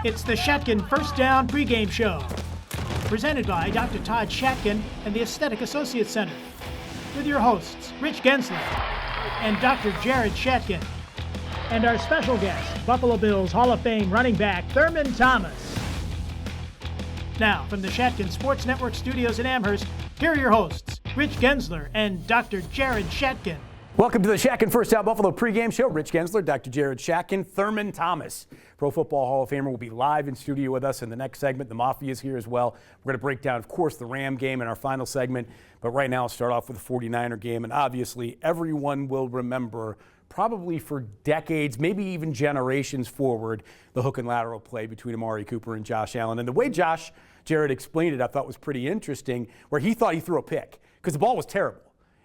It's the Shatkin First Down Pregame Show, presented by Dr. Todd Shatkin and the Aesthetic Associates Center, with your hosts, Rich Gaenzler and Dr. Jared Shatkin, and our special guest, Buffalo Bills Hall of Fame running back Thurman Thomas. Now, from the Shatkin Sports Network studios in Amherst, here are your hosts, Rich Gaenzler and Dr. Jared Shatkin. Welcome to the Shatkin First Down Buffalo pregame show. Rich Gaenzler, Dr. Jared Shatkin, Thurman Thomas, Pro Football Hall of Famer, will be live in studio with us in the next segment. The Mafia is here as well. We're going to break down, of course, the Ram game in our final segment. But right now, I'll start off with the 49er game. And obviously, everyone will remember, probably for decades, maybe even generations forward, the hook and lateral play between Amari Cooper and Josh Allen. And the way Jared explained it, I thought was pretty interesting, where he thought he threw a pick because the ball was terrible.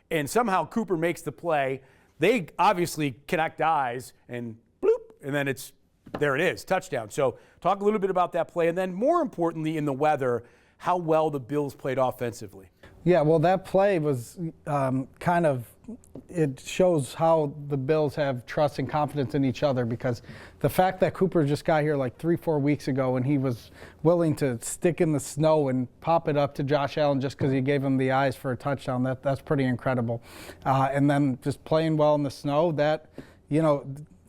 And somehow Cooper makes the play. They obviously connect eyes and bloop, and then there it is, touchdown. So talk a little bit about that play. And then more importantly, in the weather, how well the Bills played offensively. Yeah, well, that play was it shows how the Bills have trust and confidence in each other, because the fact that Cooper just got here like 3-4 weeks ago and he was willing to stick in the snow and pop it up to Josh Allen just because he gave him the eyes for a touchdown, that's pretty incredible. And then just playing well in the snow,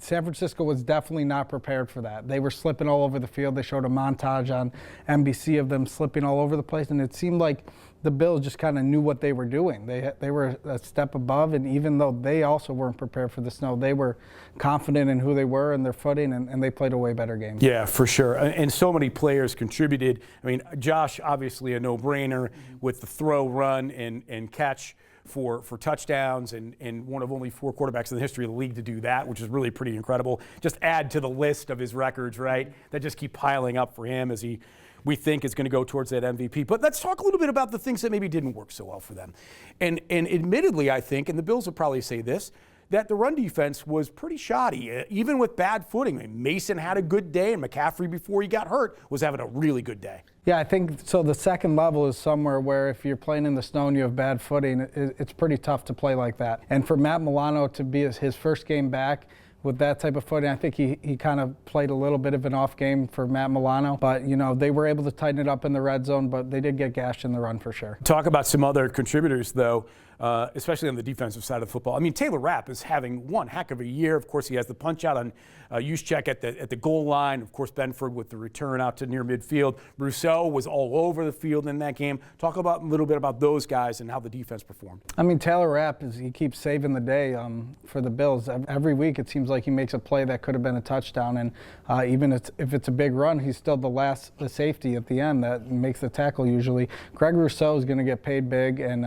San Francisco was definitely not prepared for that. They were slipping all over the field. They showed a montage on NBC of them slipping all over the place, and it seemed like the Bills just kind of knew what they were doing. They were a step above, and even though they also weren't prepared for the snow, they were confident in who they were and their footing, and they played a way better game. Yeah, for sure. And so many players contributed. I mean, Josh, obviously a no-brainer with the throw, run, and catch for touchdowns, and one of only 4 quarterbacks in the history of the league to do that, which is really pretty incredible. Just add to the list of his records, right, that just keep piling up for him as we think is going to go towards that MVP. But let's talk a little bit about the things that maybe didn't work so well for them. And admittedly, I think, and the Bills will probably say this, that the run defense was pretty shoddy, even with bad footing. I mean, Mason had a good day, and McCaffrey, before he got hurt, was having a really good day. Yeah, I think so. The second level is somewhere where if you're playing in the snow and you have bad footing, it's pretty tough to play like that. And for Matt Milano to be his first game back with that type of footing, I think he kind of played a little bit of an off game for Matt Milano. But, they were able to tighten it up in the red zone, but they did get gashed in the run for sure. Talk about some other contributors, though, especially on the defensive side of football. I mean, Taylor Rapp is having one heck of a year. Of course, he has the punch out on Juszczyk at the goal line. Of course, Benford with the return out to near midfield. Rousseau was all over the field in that game. Talk about a little bit about those guys and how the defense performed. I mean, Taylor Rapp, he keeps saving the day for the Bills. Every week it seems like he makes a play that could have been a touchdown, and even if it's a big run, he's still the safety at the end that makes the tackle usually. Greg Rousseau is going to get paid big, and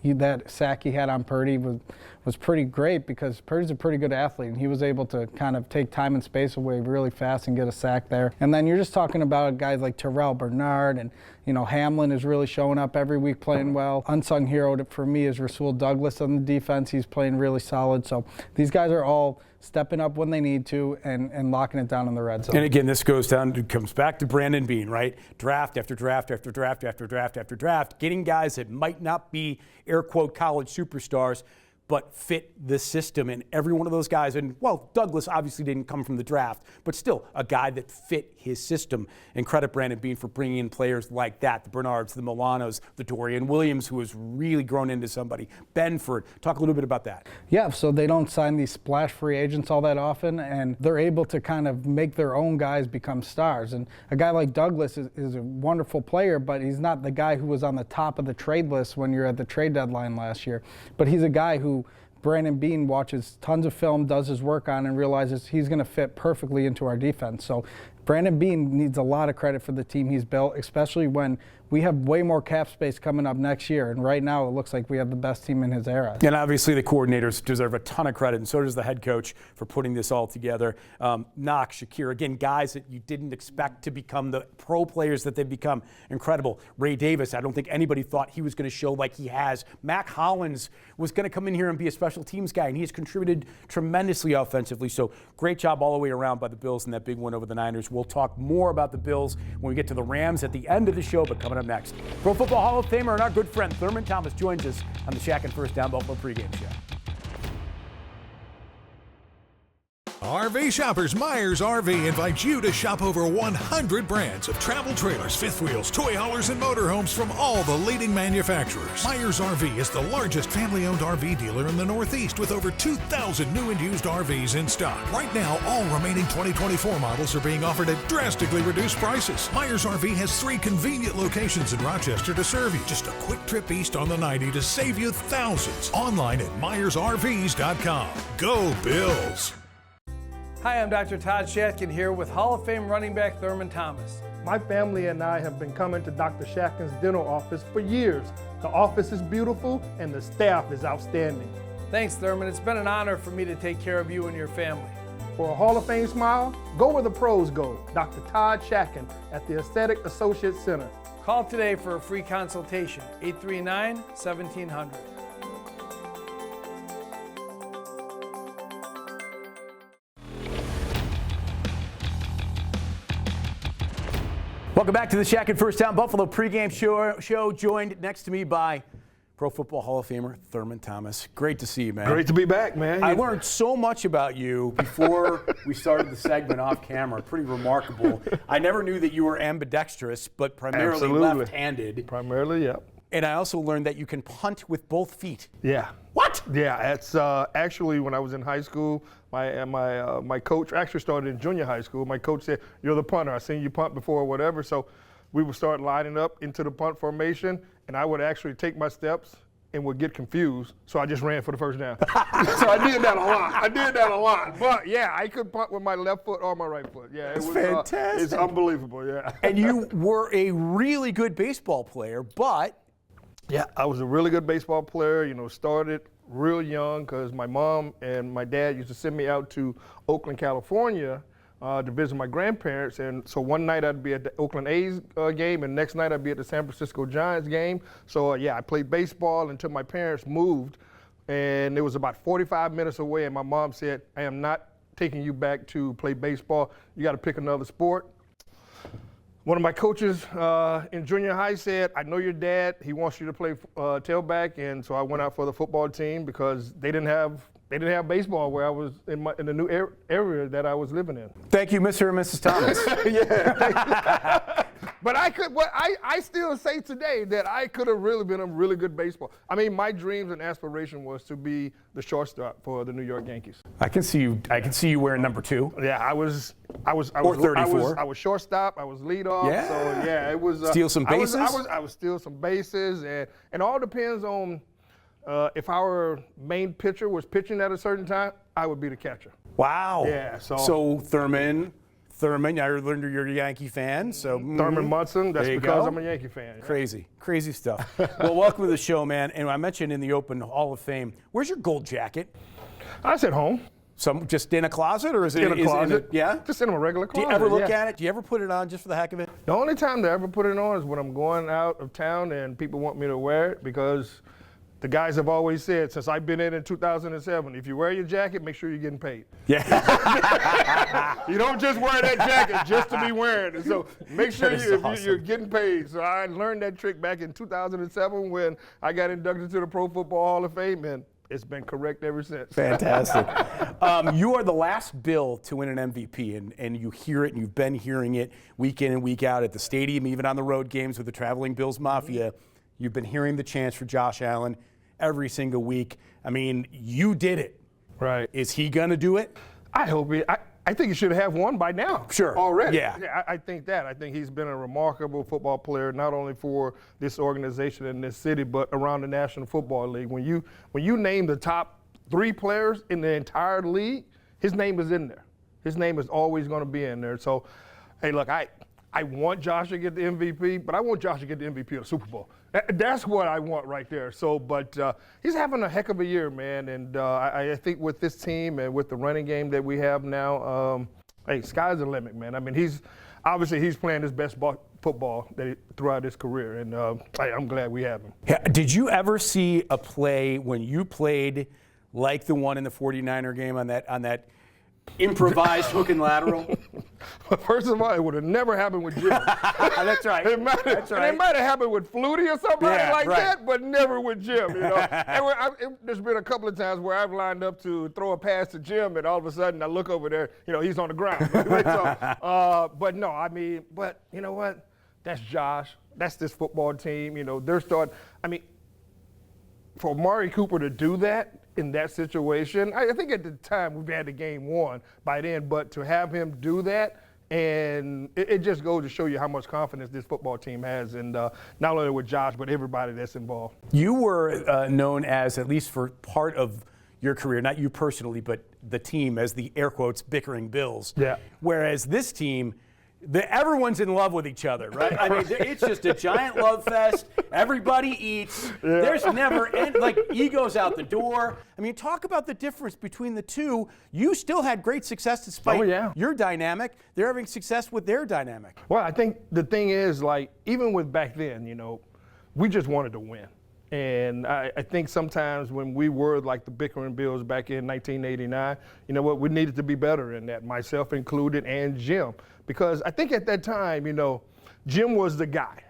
that sack he had on Purdy was pretty great, because Purdy's a pretty good athlete, and he was able to kind of take time and space away really fast and get a sack there. And then you're just talking about guys like Terrell Bernard, and Hamlin is really showing up every week playing well. Unsung hero for me is Rasul Douglas on the defense. He's playing really solid. So these guys are all stepping up when they need to and locking it down in the red zone. And again, this comes back to Brandon Beane, right? Draft after draft after draft after draft after draft, getting guys that might not be air quote college superstars, but fit the system. And every one of those guys, and well, Douglas obviously didn't come from the draft, but still a guy that fit his system. And credit Brandon Beane for bringing in players like that, the Bernards, the Milanos, the Dorian Williams, who has really grown into somebody. Benford, talk a little bit about that. Yeah, so they don't sign these splash free agents all that often, and they're able to kind of make their own guys become stars. And a guy like Douglas is a wonderful player, but he's not the guy who was on the top of the trade list when you're at the trade deadline last year. But he's a guy who Brandon Beane watches tons of film, does his work on, and realizes he's going to fit perfectly into our defense. So Brandon Beane needs a lot of credit for the team he's built, especially when we have way more cap space coming up next year. And right now it looks like we have the best team in his era. And obviously the coordinators deserve a ton of credit, and so does the head coach for putting this all together. Knox, Shakir, again, guys that you didn't expect to become the pro players that they've become. Incredible. Ray Davis, I don't think anybody thought he was going to show like he has. Mac Hollins was going to come in here and be a special teams guy, and he has contributed tremendously offensively. So great job all the way around by the Bills in that big win over the Niners. We'll talk more about the Bills when we get to the Rams at the end of the show, but coming up next, Pro Football Hall of Famer and our good friend Thurman Thomas joins us on the Shatkin First Down Buffalo pregame show. RV shoppers, Myers RV invites you to shop over 100 brands of travel trailers, fifth wheels, toy haulers, and motorhomes from all the leading manufacturers. Myers RV is the largest family-owned RV dealer in the Northeast with over 2,000 new and used RVs in stock. Right now, all remaining 2024 models are being offered at drastically reduced prices. Myers RV has 3 convenient locations in Rochester to serve you. Just a quick trip east on the 90 to save you thousands. Online at MyersRVs.com. Go Bills! Hi, I'm Dr. Todd Shatkin here with Hall of Fame running back Thurman Thomas. My family and I have been coming to Dr. Shatkin's dental office for years. The office is beautiful and the staff is outstanding. Thanks, Thurman. It's been an honor for me to take care of you and your family. For a Hall of Fame smile, go where the pros go. Dr. Todd Shatkin at the Aesthetic Associates Center. Call today for a free consultation, 839-1700. Welcome back to the Shatkin First Down Buffalo pregame show. Joined next to me by Pro Football Hall of Famer Thurman Thomas. Great to see you, man. Great to be back, man. I learned so much about you before we started the segment off camera. Pretty remarkable. I never knew that you were ambidextrous, but primarily left-handed. Primarily, yep. And I also learned that you can punt with both feet. Yeah. What? Yeah, it's actually when I was in high school, my coach actually started in junior high school. My coach said, "You're the punter. I seen you punt before or whatever." So we would start lining up into the punt formation, and I would actually take my steps and would get confused. So I just ran for the first down. So I did that a lot. But yeah, I could punt with my left foot or my right foot. Yeah, it was fantastic. It's unbelievable. Yeah. And you were a really good baseball player, but yeah, I was a really good baseball player. You know, started real young because my mom and my dad used to send me out to Oakland, California to visit my grandparents. And so one night I'd be at the Oakland A's game, and next night I'd be at the San Francisco Giants game. So yeah, I played baseball until my parents moved, and it was about 45 minutes away. And my mom said, "I am not taking you back to play baseball. You got to pick another sport." One of my coaches in junior high said, "I know your dad. He wants you to play tailback," and so I went out for the football team because they didn't have baseball where I was in the new area that I was living in. Thank you, Mr. and Mrs. Thomas. Yeah. But I still say today that I could have really been a really good baseball. I mean, my dreams and aspiration was to be the shortstop for the New York Yankees. I can see you wearing number 2. Yeah, I was or 34. I was shortstop. I was leadoff. Yeah. So yeah, it was steal some bases. I was steal some bases, and all depends on if our main pitcher was pitching at a certain time, I would be the catcher. Wow. Yeah. So Thurman, I learned you're a Yankee fan. So Thurman Munson. That's because I'm a Yankee fan. Yeah. Crazy stuff. Well, welcome to the show, man. And I mentioned in the Open Hall of Fame, where's your gold jacket? I said home. Just in a closet, or is it in a closet? Yeah, just in a regular closet. Do you ever look at it? Do you ever put it on just for the heck of it? The only time that I ever put it on is when I'm going out of town and people want me to wear it, because the guys have always said, since I've been in 2007, if you wear your jacket, make sure you're getting paid. Yeah. You don't just wear that jacket just to be wearing it. So make sure you're getting paid. So I learned that trick back in 2007 when I got inducted to the Pro Football Hall of Fame, and it's been correct ever since. Fantastic. You are the last Bill to win an MVP, and you hear it, and you've been hearing it week in and week out at the stadium, even on the road games with the traveling Bills Mafia. You've been hearing the chants for Josh Allen every single week. I mean, you did it. Right. Is he going to do it? I hope he. I think he should have won by now. Sure. Already. Yeah. I think that. I think he's been a remarkable football player, not only for this organization and this city, but around the National Football League. When you name the top 3 players in the entire league, his name is in there. His name is always going to be in there. So, hey, look, I want Josh to get the MVP, but I want Josh to get the MVP of the Super Bowl. That's what I want right there. So, but he's having a heck of a year, man. And I think with this team and with the running game that we have now, hey, sky's the limit, man. I mean, he's playing his best football throughout his career, and I'm glad we have him. Yeah. Did you ever see a play when you played like the one in the 49er game on that Improvised hook and lateral. First of all, it would have never happened with Jim. That's right. It might have happened with Flutie or somebody that, but never with Jim. You know, and there's been a couple of times where I've lined up to throw a pass to Jim, and all of a sudden I look over there, you know, he's on the ground. But no, I mean, but you know what? That's Josh. That's this football team. You know, they're starting. I mean, for Amari Cooper to do that in that situation, I think at the time we've had the game won by then, but to have him do that, and it just goes to show you how much confidence this football team has, and not only with Josh, but everybody that's involved. You were known as, at least for part of your career, not you personally, but the team, as the air quotes bickering Bills. Yeah. Whereas this team, everyone's in love with each other, right? I mean, it's just a giant love fest. Everybody eats. Yeah. There's never end, like egos out the door. I mean, talk about the difference between the two. You still had great success despite your dynamic. They're having success with their dynamic. Well, I think the thing is, like, even with back then, you know, we just wanted to win. And I think sometimes when we were like the bickering Bills back in 1989, you know what, we needed to be better in that, myself included and Jim. Because I think at that time, you know, Jim was the guy.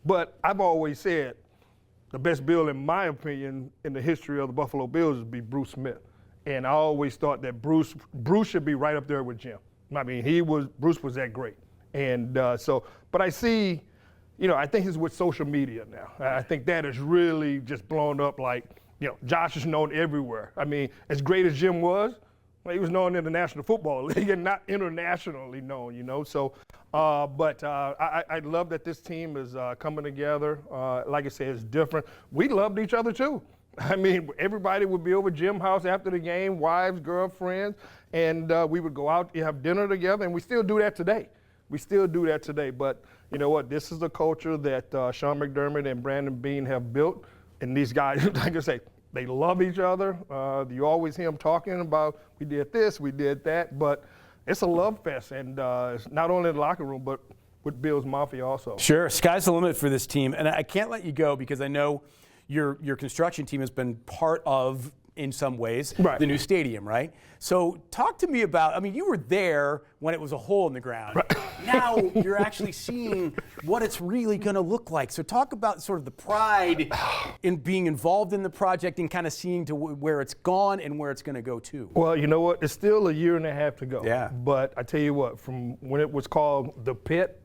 But I've always said the best Bill, in my opinion, in the history of the Buffalo Bills would be Bruce Smith. And I always thought that Bruce should be right up there with Jim. I mean, Bruce was that great. And but I see, you know, I think it's with social media now. I think that has really just blown up. Like, you know, Josh is known everywhere. I mean, as great as Jim was, well, he was known in the National Football League and not internationally known, you know. So, I love that this team is coming together. Like I said, it's different. We loved each other too. I mean, everybody would be over Jim's house after the game, wives, girlfriends, and we would go out and have dinner together, and we still do that today. But you know what? This is the culture that Sean McDermott and Brandon Beane have built. And these guys, like I say, they love each other. You always hear them talking about, we did this, we did that. But it's a love fest. And it's not only in the locker room, but with Bills Mafia also. Sure. Sky's the limit for this team. And I can't let you go because I know your construction team has been part of, in some ways, the new stadium, right? So talk to me about, I mean, you were there when it was a hole in the ground. Right. Now you're actually seeing what it's really going to look like. So talk about sort of the pride in being involved in the project and kind of seeing to where it's gone and where it's going to go to. Well, you know what? It's still a year and a half to go. Yeah. But I tell you what, from when it was called the Pit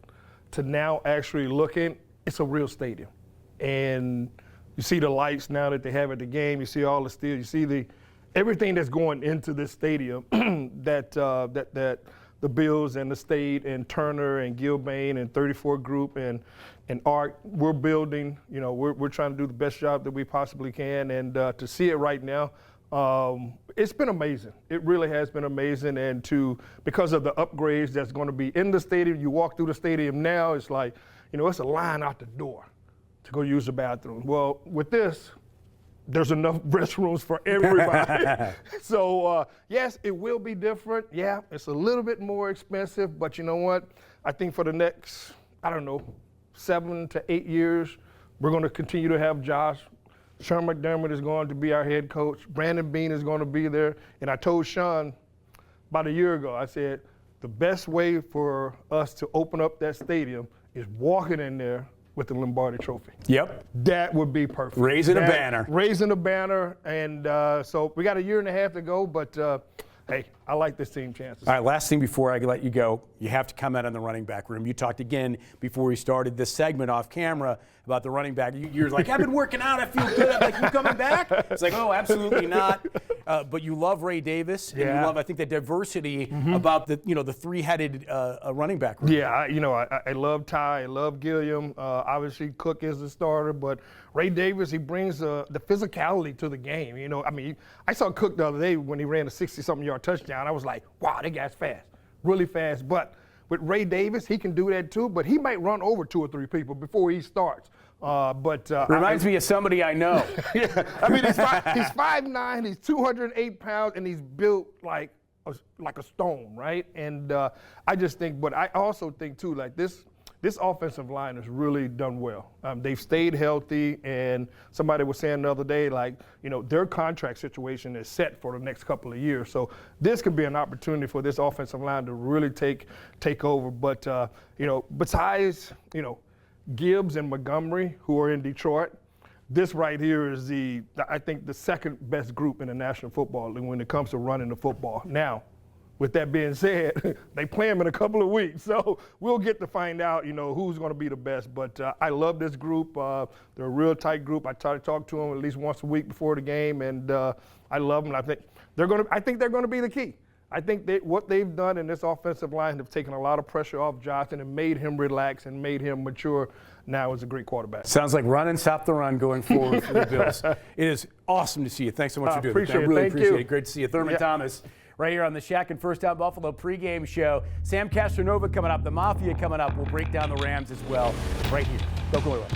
to now actually looking, it's a real stadium. And you see the lights now that they have at the game. You see all the steel. You see everything that's going into this stadium that the Bills and the State and Turner and Gilbane and 34 Group and Art, we're building. You know, we're trying to do the best job that we possibly can. And to see it right now, it's been amazing. It really has been amazing. And because of the upgrades that's going to be in the stadium, you walk through the stadium now, it's like, you know, it's a line out the door to go use the bathroom. Well, with this, there's enough restrooms for everybody. So, yes, it will be different. Yeah, it's a little bit more expensive, but you know what? I think for the next, 7 to 8 years, we're going to continue to have Josh. Sean McDermott is going to be our head coach. Brandon Beane is going to be there. And I told Sean about a year ago, I said, the best way for us to open up that stadium is walking in there with the Lombardi Trophy. Yep. That would be perfect. Raising a banner. Raising a banner. And so we got a year and a half to go, but hey, I like this team chances. All right, last thing before I let you go, you have to comment on the running back room. You talked again before we started this segment off camera about the running back. You're like, I've been working out, I feel good. I'm like, you coming back? It's like, oh, absolutely not. But you love Ray Davis, and you love, I think, the diversity about the three-headed running back room. Yeah, I love Ty, I love Gilliam. Obviously, Cook is the starter, but Ray Davis, he brings the physicality to the game. You know, I mean, I saw Cook the other day when he ran a 60-something yard touchdown. I was like, wow, that guy's fast, really fast. But with Ray Davis, he can do that too, but he might run over 2 or 3 people before he starts. Reminds me of somebody I know. Yeah, I mean, he's 5'9", he's 208 pounds, and he's built like a stone, right? And I just think, but I also think too, like this this offensive line has really done well. They've stayed healthy, and somebody was saying the other day, like, you know, their contract situation is set for the next couple of years. So this could be an opportunity for this offensive line to really take over. But, you know, besides, you know, Gibbs and Montgomery, who are in Detroit, this right here is I think the second best group in the National Football League when it comes to running the football. Now, with that being said, they play them in a couple of weeks, so we'll get to find out, you know, who's going to be the best. But I love this group. They're a real tight group. I try to talk to them at least once a week before the game, and I love them. I think they're going to be the key. I think what they've done in this offensive line have taken a lot of pressure off Johnson and made him relax and made him mature. Now is a great quarterback. Sounds like run and stop the run going forward for the Bills. It is awesome to see you. Thanks so much for doing it. I really appreciate it. Great to see you. Thurman Thomas right here on the Shatkin First Down Buffalo pregame show. Sam Castronova coming up. The Mafia coming up. We'll break down the Rams as well right here. Don't go away.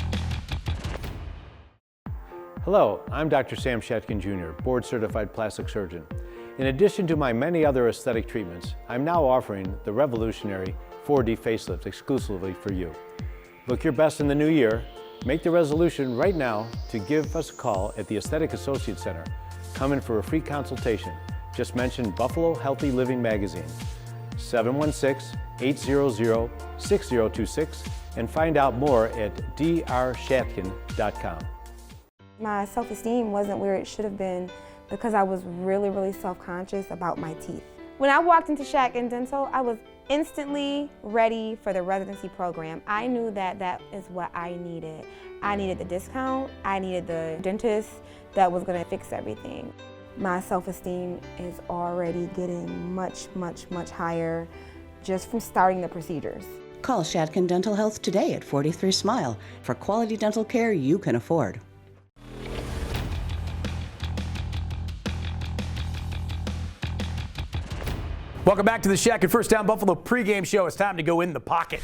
Hello, I'm Dr. Sam Shatkin Jr., board-certified plastic surgeon. In addition to my many other aesthetic treatments, I'm now offering the revolutionary 4D facelift exclusively for you. Look your best in the new year. Make the resolution right now to give us a call at the Aesthetic Associate Center. Come in for a free consultation. Just mention Buffalo Healthy Living Magazine, 716-800-6026, and find out more at drshatkin.com. My self-esteem wasn't where it should have been because I was really, really self-conscious about my teeth. When I walked into Shatkin Dental, I was instantly ready for the residency program. I knew that that is what I needed. I needed the discount. I needed the dentist that was going to fix everything. My self-esteem is already getting much, much, much higher just from starting the procedures. Call Shatkin Dental Health today at 43 Smile for quality dental care you can afford. Welcome back to the Shatkin First Down Buffalo pregame show. It's time to go in the pocket.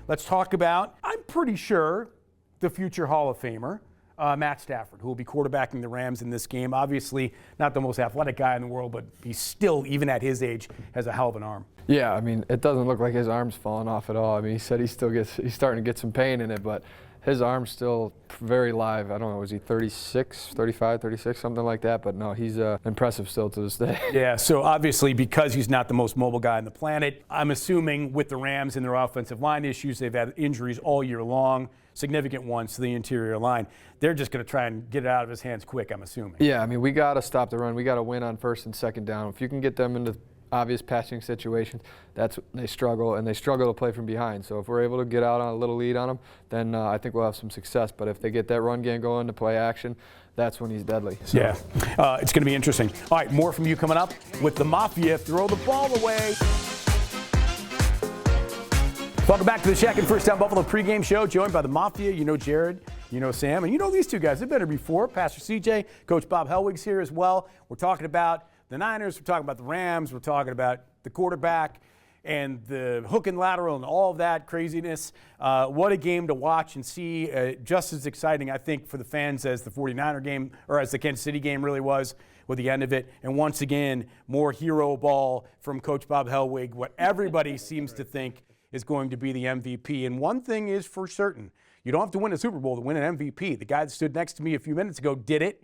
Let's talk about, I'm pretty sure, the future Hall of Famer, Matt Stafford, who will be quarterbacking the Rams in this game. Obviously, not the most athletic guy in the world, but he still, even at his age, has a hell of an arm. Yeah, I mean, it doesn't look like his arm's falling off at all. I mean, he said he's starting to get some pain in it, but his arm's still very live. I don't know, was he 36, 35, 36, something like that? But no, he's impressive still to this day. Yeah, so obviously because he's not the most mobile guy on the planet, I'm assuming with the Rams and their offensive line issues, they've had injuries all year long, significant ones to the interior line. They're just going to try and get it out of his hands quick, I'm assuming. Yeah, I mean, we got to stop the run. We got to win on first and second down. If you can get them into obvious passing situations, they struggle, and they struggle to play from behind. So if we're able to get out on a little lead on them, then I think we'll have some success. But if they get that run game going to play action, that's when he's deadly. So. Yeah, it's going to be interesting. All right, more from you coming up with the Mafia. Throw the ball away. Welcome back to the Shatkin First Down Buffalo pregame show, joined by the Mafia. You know Jared, you know Sam, and you know these two guys. They've been here before. Pastor CJ, Coach Bob Helwig's here as well. We're talking about the Niners, we're talking about the Rams, we're talking about the quarterback and the hook and lateral and all of that craziness. What a game to watch and see. Just as exciting, I think, for the fans as the 49er game, or as the Kansas City game really was with the end of it. And once again, more hero ball from Coach Bob Helwig, what everybody seems to think is going to be the MVP. And one thing is for certain, you don't have to win a Super Bowl to win an MVP. The guy that stood next to me a few minutes ago did it.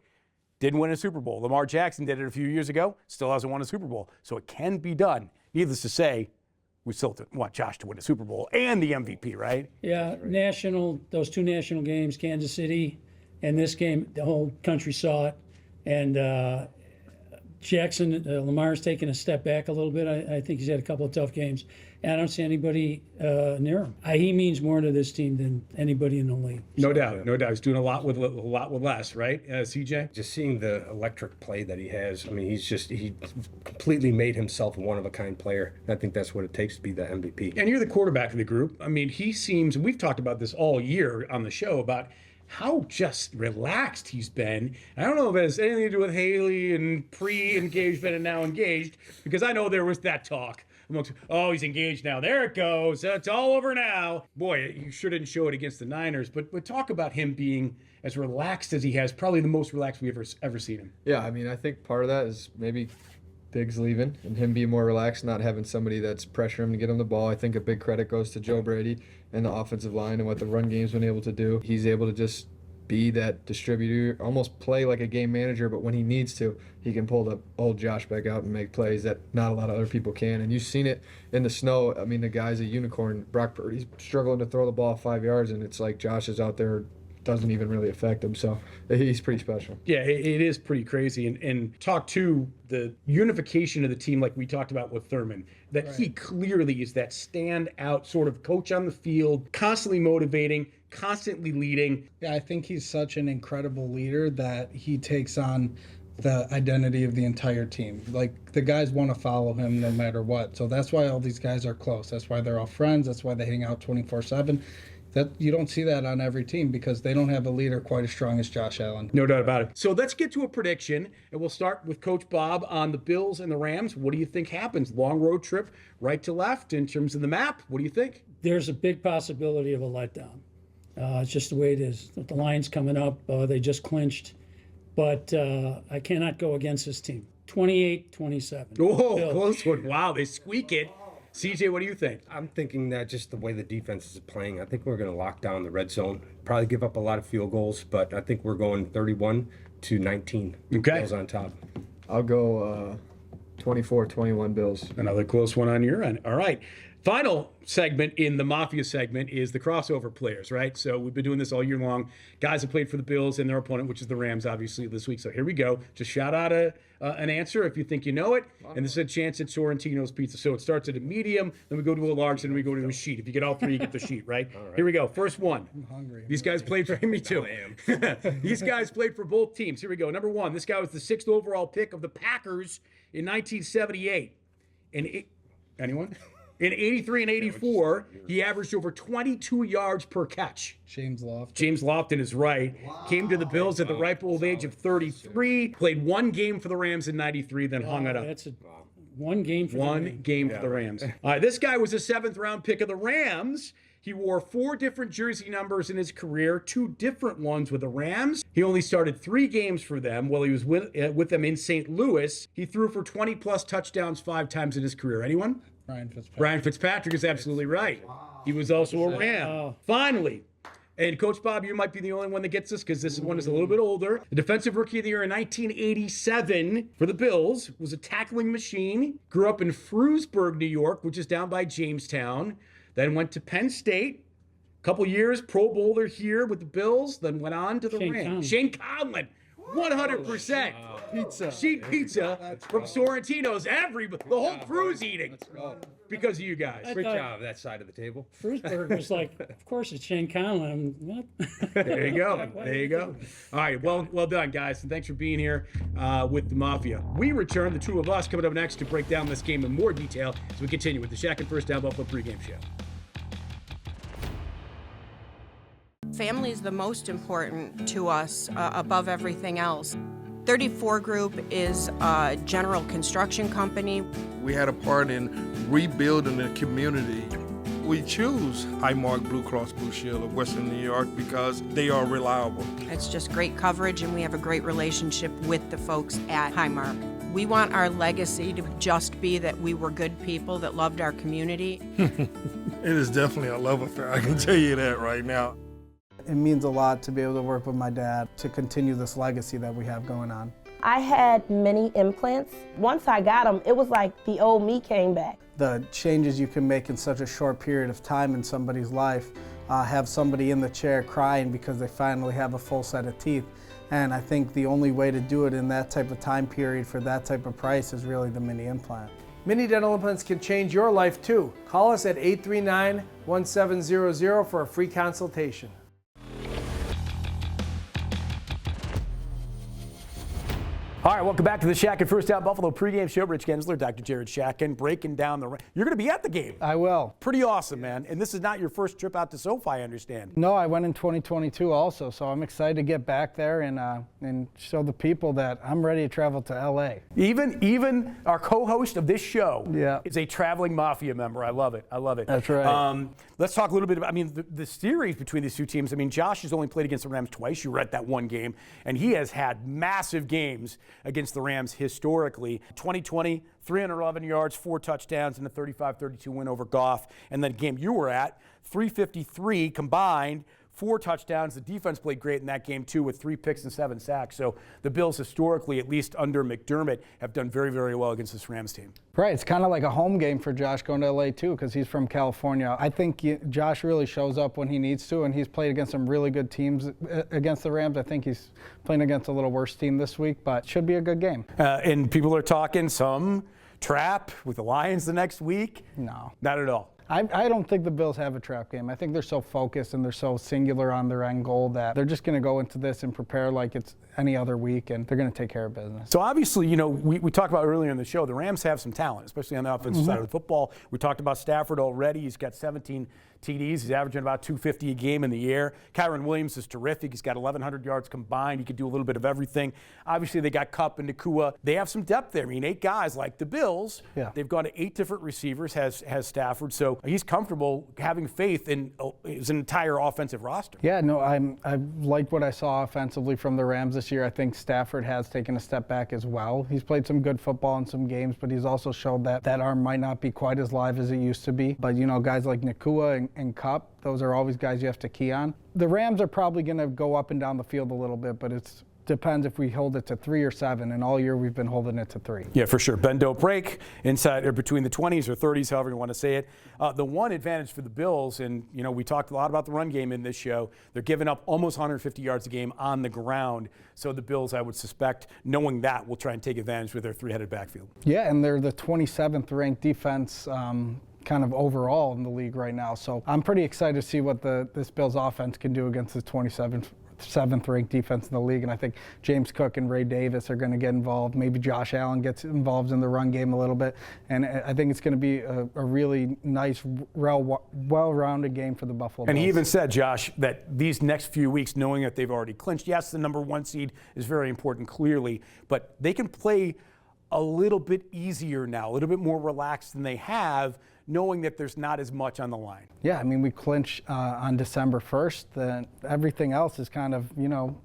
Didn't win a Super Bowl. Lamar Jackson did it a few years ago, still hasn't won a Super Bowl. So it can be done. Needless to say, we still want Josh to win a Super Bowl and the MVP, right? Yeah, those two national games, Kansas City and this game, the whole country saw it. And Lamar's taken a step back a little bit. I think he's had a couple of tough games. And I don't see anybody near him. He means more to this team than anybody in the league. No doubt. He's doing a lot with less, right, CJ? Just seeing the electric play that he has. I mean, he completely made himself a one-of-a-kind player. I think that's what it takes to be the MVP. And you're the quarterback of the group. I mean, he seems, and we've talked about this all year on the show, about how just relaxed he's been. I don't know if it has anything to do with Haley and pre-engagement and now engaged, because I know there was that talk Oh, he's engaged now. There it goes. It's all over now. Boy, you sure didn't show it against the Niners. But talk about him being as relaxed as he has. Probably the most relaxed we've ever seen him. Yeah, I mean, I think part of that is maybe Biggs leaving and him being more relaxed, not having somebody that's pressuring him to get him the ball. I think a big credit goes to Joe Brady and the offensive line and what the run game's been able to do. He's able to just be that distributor, almost play like a game manager, but when he needs to, he can pull the old Josh back out and make plays that not a lot of other people can. And you've seen it in the snow. I mean, the guy's a unicorn. Brock Purdy's struggling to throw the ball 5 yards, and it's like Josh is out there, doesn't even really affect him. So he's pretty special. Yeah, it is pretty crazy. And talk to the unification of the team like we talked about with Thurman, that he clearly is that standout sort of coach on the field, constantly motivating, constantly leading. Yeah, I think he's such an incredible leader that he takes on the identity of the entire team. Like, the guys want to follow him no matter what. So that's why all these guys are close. That's why they're all friends. That's why they hang out 24/7. That you don't see that on every team because they don't have a leader quite as strong as Josh Allen. No doubt about it. So let's get to a prediction, and we'll start with Coach Bob on the Bills and the Rams. What do you think happens? Long road trip, right to left in terms of the map. What do you think? There's a big possibility of a letdown. It's just the way it is. The line's coming up. They just clinched. But I cannot go against this team. 28-27. Oh, Bills. close one. Wow, they squeak it. CJ, what do you think? I'm thinking that just the way the defense is playing, I think we're going to lock down the red zone. Probably give up a lot of field goals, but I think we're going 31-19. Okay. Bills on top. I'll go 24-21 Bills. Another close one on your end. All right. Final segment in the Mafia segment is the crossover players, right? So we've been doing this all year long. Guys have played for the Bills and their opponent, which is the Rams, obviously, this week. So here we go. Just shout out an answer if you think you know it. And this is a chance at Sorrentino's Pizza. So it starts at a medium, then we go to a large, then we go to a sheet. If you get all three, you get the sheet, right? All right. Here we go. First one. I'm hungry. These guys played for me too. I am. These guys played for both teams. Here we go. Number one, this guy was the 6th overall pick of the Packers in 1978. Anyone? In 83 and 84, he averaged over 22 yards per catch. James Lofton. James Lofton is right. Wow. Came to the Bills at the ripe old age of 33. Played one game for the Rams in 93, then hung it up. That's one game for the Rams. One game for the Rams. All right, this guy was a 7th-round pick of the Rams. He wore 4 different jersey numbers in his career, 2 different ones with the Rams. He only started 3 games for them while he was with them in St. Louis. He threw for 20-plus touchdowns 5 times in his career. Anyone? Ryan Fitzpatrick is absolutely right. Wow. He was also a Ram. Wow. Finally, and Coach Bob, you might be the only one that gets this because this one is a little bit older. The Defensive Rookie of the Year in 1987 for the Bills was a tackling machine. Grew up in Frewsburg, New York, which is down by Jamestown. Then went to Penn State. Couple years, Pro Bowler here with the Bills. Then went on to the Rams. Shane Conlon. 100%. Wow. Pizza. Sheet pizza from Sorrentino's. The whole crew's eating because of you guys. Great job, that side of the table. Frewsburg was like, of course it's Shane Conlon. What? There you go. There you go. All right. Well done, guys. And thanks for being here with the Mafia. We return, the two of us, coming up next to break down this game in more detail as we continue with the Shatkin F.I.R.S.T Down Buffalo pregame show. Family is the most important to us above everything else. 34 Group is a general construction company. We had a part in rebuilding the community. We choose Highmark Blue Cross Blue Shield of Western New York because they are reliable. It's just great coverage, and we have a great relationship with the folks at Highmark. We want our legacy to just be that we were good people that loved our community. It is definitely a love affair, I can tell you that right now. It means a lot to be able to work with my dad to continue this legacy that we have going on. I had many implants. Once I got them, it was like the old me came back. The changes you can make in such a short period of time in somebody's life, have somebody in the chair crying because they finally have a full set of teeth. And I think the only way to do it in that type of time period for that type of price is really the mini implant. Mini dental implants can change your life too. Call us at 839-1700 for a free consultation. All right, welcome back to the Shatkin First Out Buffalo pregame show. Rich Gaenzler, Dr. Jared Shatkin, breaking down the. You're going to be at the game. I will. Pretty awesome, man. And this is not your first trip out to SoFi, I understand. No, I went in 2022 also, so I'm excited to get back there and show the people that I'm ready to travel to LA. Even our co-host of this show is a traveling Mafia member. I love it. I love it. That's right. Let's talk a little bit about, the series between these two teams. Josh has only played against the Rams twice. You were at that one game, and he has had massive games against the Rams historically. 2020, 311 yards, 4 touchdowns, and a 35-32 win over Goff. And then game you were at, 353 combined, 4 touchdowns. The defense played great in that game, too, with 3 picks and 7 sacks. So the Bills historically, at least under McDermott, have done very, very well against this Rams team. Right. It's kind of like a home game for Josh going to LA, too, because he's from California. I think Josh really shows up when he needs to, and he's played against some really good teams against the Rams. I think he's playing against a little worse team this week, but it should be a good game. And people are talking some trap with the Lions the next week. No. Not at all. I don't think the Bills have a trap game. I think they're so focused and they're so singular on their end goal that they're just going to go into this and prepare like it's any other week, and they're going to take care of business. So obviously, we talked about earlier in the show, the Rams have some talent, especially on the offensive side of the football. We talked about Stafford already. He's got 17 TDs. He's averaging about 250 a game in the air. Kyren Williams is terrific. He's got 1,100 yards combined. He could do a little bit of everything. Obviously, they got Kupp and Nakua. They have some depth there. 8 guys like the Bills. Yeah. They've gone to 8 different receivers, has Stafford. So he's comfortable having faith in his entire offensive roster. Yeah, no, I like what I saw offensively from the Rams this year. I think Stafford has taken a step back as well. He's played some good football in some games, but he's also showed that arm might not be quite as live as it used to be. But, guys like Nakua and Kupp, those are always guys you have to key on. The Rams are probably going to go up and down the field a little bit, but it depends if we hold it to 3 or 7, and all year we've been holding it to 3. Yeah, for sure. Bend, don't break, inside or between the 20s or 30s, however you want to say it. The one advantage for the Bills, and we talked a lot about the run game in this show, they're giving up almost 150 yards a game on the ground. So the Bills, I would suspect, knowing that, will try and take advantage with their 3-headed backfield. Yeah, and they're the 27th ranked defense kind of overall in the league right now. So I'm pretty excited to see what this Bills offense can do against the 7th ranked defense in the league. And I think James Cook and Ray Davis are going to get involved. Maybe Josh Allen gets involved in the run game a little bit. And I think it's going to be a really nice, well-rounded game for the Buffalo Bills. And he even said, Josh, that these next few weeks, knowing that they've already clinched, yes, the number 1 seed is very important, clearly, but they can play a little bit easier now, a little bit more relaxed than they have, knowing that there's not as much on the line. Yeah, we clinch on December 1st. Then everything else is kind of,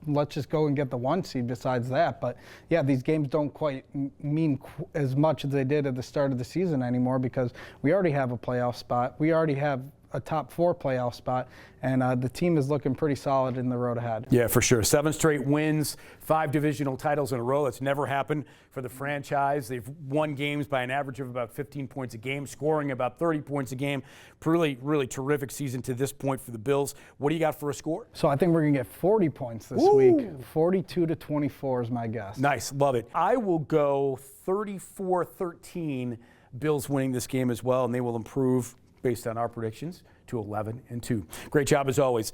let's just go and get the 1 seed besides that. But, yeah, these games don't quite mean as much as they did at the start of the season anymore because we already have a playoff spot. We already have a top 4 playoff spot, and the team is looking pretty solid in the road ahead. Yeah, for sure. 7 straight wins, 5 divisional titles in a row. That's never happened for the franchise. They've won games by an average of about 15 points a game, scoring about 30 points a game. Really, really terrific season to this point for the Bills. What do you got for a score? So I think we're going to get 40 points this week. 42-24 is my guess. Nice. Love it. I will go 34-13, Bills winning this game as well, and they will improve based on our predictions to 11-2. Great job as always.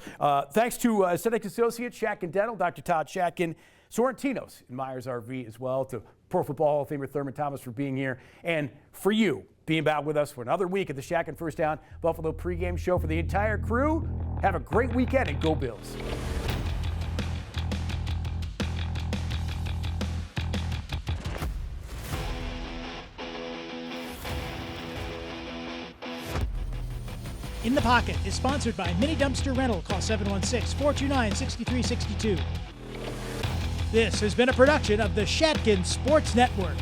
Thanks to Aesthetic Associates, Shatkin Dental, Dr. Todd Shatkin, Sorrentinos in Myers RV as well, to Pro Football Hall of Famer Thurman Thomas for being here, and for you being back with us for another week at the Shatkin First Down Buffalo pregame show. For the entire crew, have a great weekend and go Bills. In the Pocket is sponsored by Mini Dumpster Rental. Call 716-429-6362. This has been a production of the Shatkin Sports Network.